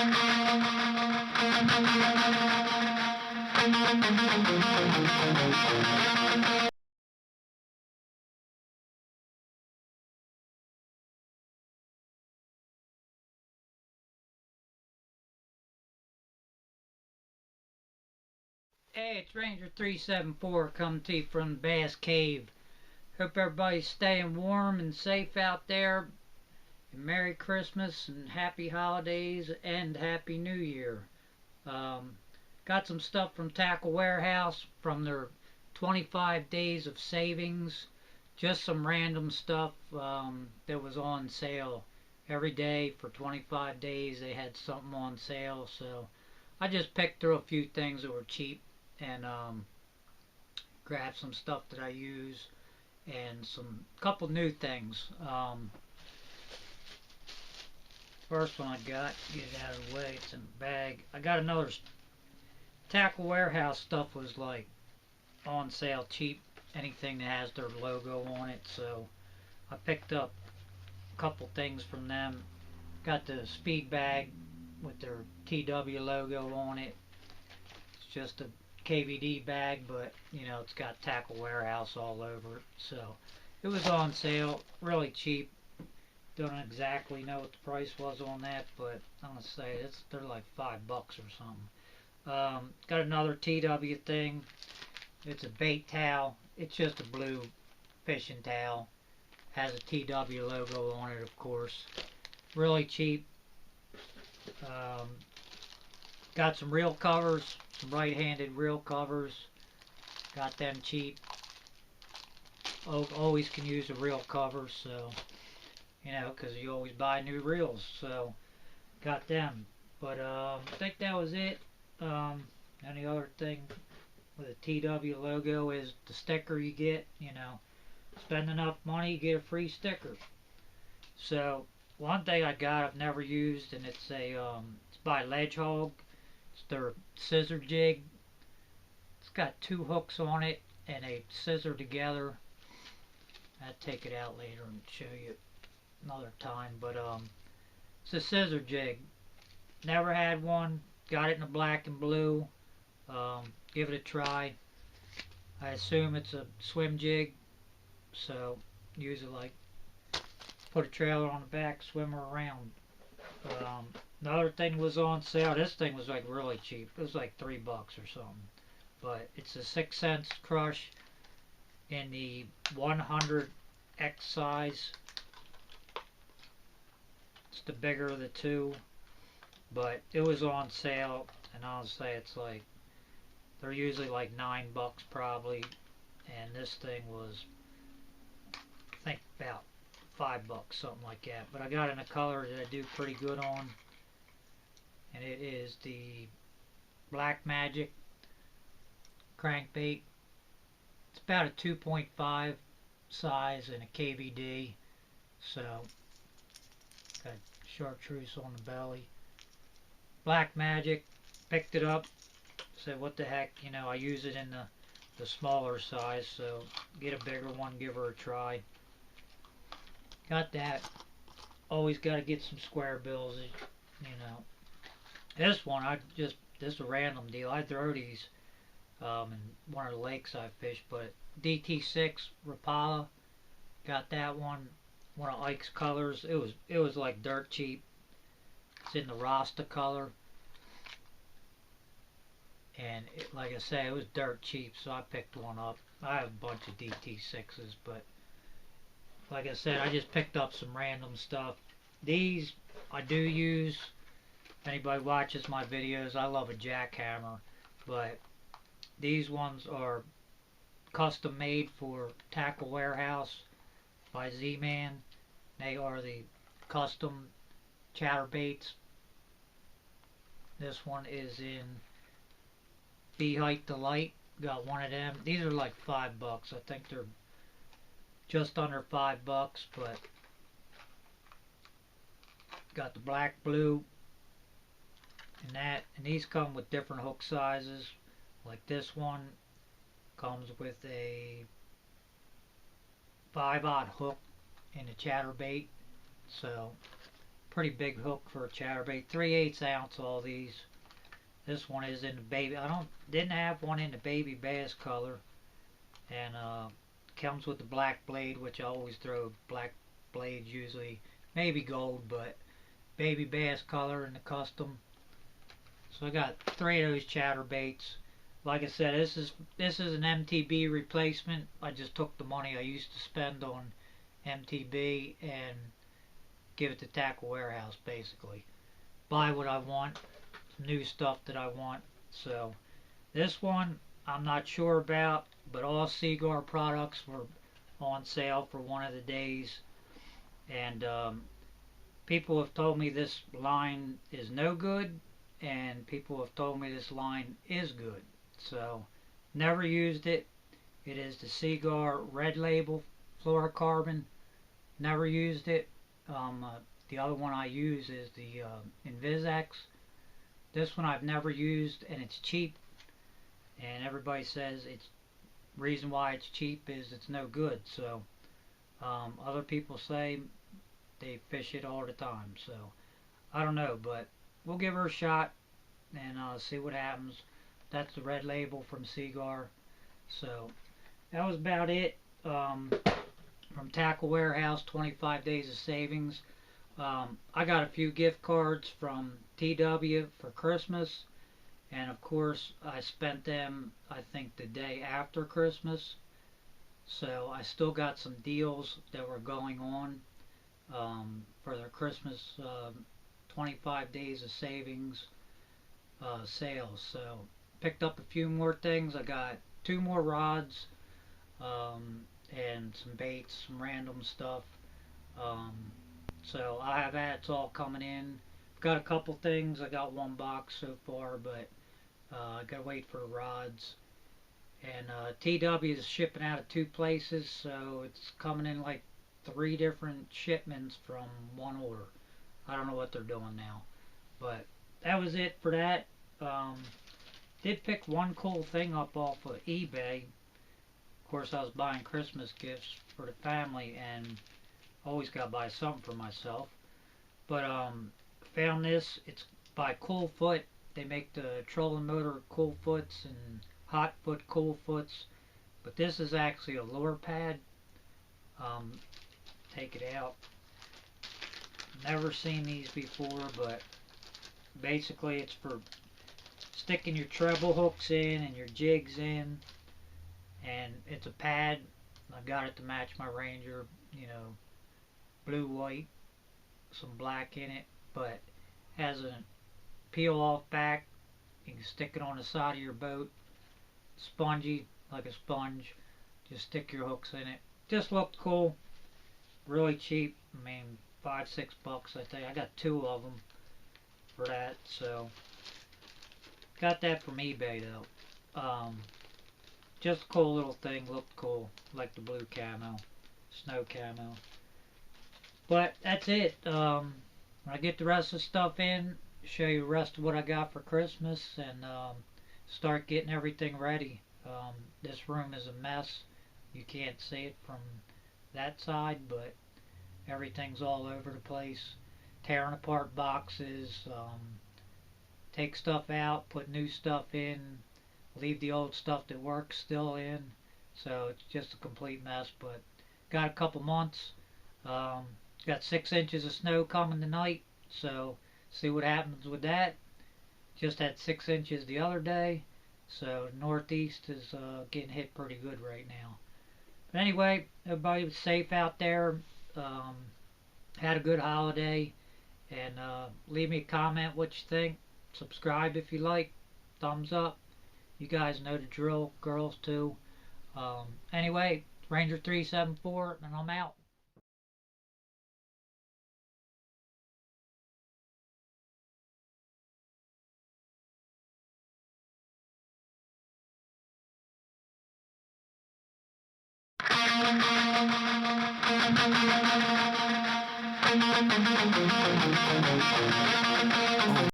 Hey, it's Ranger 374 coming to you from the Bass Cave. Hope everybody's staying warm and safe out there. And Merry Christmas and Happy Holidays and Happy New Year. Got some stuff from Tackle Warehouse from their 25 days of savings. Just some random stuff that was on sale. Every day for 25 days they had something on sale. So I just picked through a few things that were cheap and grab some stuff that I use and some couple new things. First one I got, get it out of the way, it's in the bag. I got another Tackle Warehouse stuff was like on sale cheap, anything that has their logo on it, so I picked up a couple things from them. Got the speed bag with their TW logo on it. It's just a KVD bag, but you know, it's got Tackle Warehouse all over it, so it was on sale, really cheap. Don't exactly know what the price was on that, but I'm gonna say they're like $5 or something. Got another TW thing. It's a bait towel. It's just a blue fishing towel. Has a TW logo on it, of course. Really cheap. Got some reel covers, some right-handed reel covers. Got them cheap. Always can use a reel cover, so you know, because you always buy new reels. So got them. But I think that was it. Any other thing with a TW logo is the sticker you get. You know, spend enough money, you get a free sticker. So one thing I got I've never used, and it's by Ledgehog. It's their Scissor Jig. It's got 2 hooks on it and a scissor together. I'll take it out later and show you another time, but it's a Scissor Jig. Never had one. Got it in the black and blue. Give it a try. I assume it's a swim jig, so use it like put a trailer on the back, swim her around. Another thing was on sale. This thing was like really cheap. It was like $3 or something. But it's a 6 cents crush in the 100X size. It's the bigger of the two, but it was on sale, and I'll say it's like they're usually like $9 probably, and this thing was I think about $5, something like that. But I got in a color that I do pretty good on, and it is the Black Magic crankbait. It's about a 2.5 size and a KVD, so got chartreuse on the belly. Black Magic, picked it up, said what the heck, you know, I use it in the smaller size, so get a bigger one, give her a try. Got that. Always got to get some square bills, you know. This one, this is a random deal. I throw these in one of the lakes I fish, but DT6 Rapala, got that one of Ike's colors. It was like dirt cheap. It's in the Rasta color, and like I say, it was dirt cheap, so I picked one up. I have a bunch of DT6s, but like I said, I just picked up some random stuff. These I do use. If anybody watches my videos, I love a jackhammer, but these ones are custom made for Tackle Warehouse by Z-Man. They are the custom chatterbaits. This one is in Bee Height Delight. Got one of them. These are like $5. I think they're just under $5, but got the black, blue, and that. And these come with different hook sizes. Like this one comes with a 5/0 hook and a chatterbait. So Pretty big hook for a chatterbait. 3/8 ounce all these. This one is in the baby. Didn't have one in the baby bass color, and comes with the black blade, which I always throw black blades usually, maybe gold, but baby bass color in the custom. So I got 3 of those chatterbaits. Like I said, this is an MTB replacement. I just took the money I used to spend on MTB and give it to Tackle Warehouse basically. Buy what I want, new stuff that I want. So this one I'm not sure about, but all Seaguar products were on sale for one of the days, and people have told me this line is no good, and people have told me this line is good. So never used it. It is the Seaguar Red Label fluorocarbon. Never used it. The other one I use is the Invisex. This one I've never used, and it's cheap. And everybody says it's reason why it's cheap is it's no good. So other people say they fish it all the time. So I don't know, but we'll give her a shot and see what happens. That's the Red Label from Seaguar. So that was about it. From Tackle Warehouse, 25 days of savings. I got a few gift cards from TW for Christmas, and of course I spent them I think the day after Christmas, so I still got some deals that were going on for their Christmas 25 days of savings sales. So picked up a few more things. I got 2 more rods and some baits, some random stuff. So I have that. It's all coming in. I've got a couple things. I got 1 box so far, but I gotta wait for the rods. And TW is shipping out of 2 places, so it's coming in like 3 different shipments from 1 order. I don't know what they're doing now, but that was it for that. Did pick one cool thing up off of eBay. Of course, I was buying Christmas gifts for the family, and always got to buy something for myself. But found this. It's by Cool Foot. They make the trolling motor Cool Foots and Hot Foot Cool Foots. But this is actually a lure pad. Take it out. Never seen these before, but basically it's for sticking your treble hooks in and your jigs in. And it's a pad. I got it to match my Ranger, you know, blue, white, some black in it, but has a peel off back. You can stick it on the side of your boat. Spongy, like a sponge. Just stick your hooks in it. Just looked cool. Really cheap. I mean, $5-6 I think. I got 2 of them for that. So got that from eBay though. Just a cool little thing. Looked cool. Like the blue camo, snow camo. But that's it. When I get the rest of the stuff in, show you the rest of what I got for Christmas, and start getting everything ready. This room is a mess. You can't see it from that side, but everything's all over the place. Tearing apart boxes, take stuff out, put new stuff in, leave the old stuff that works still in. So it's just a complete mess, but got a couple months. Got 6 inches of snow coming tonight, so see what happens with that. Just had 6 inches the other day, so northeast is getting hit pretty good right now. But anyway, everybody was safe out there. Had a good holiday, and leave me a comment what you think. Subscribe if you like. Thumbs up. You guys know the drill, girls too. Anyway, Ranger 374, and I'm out.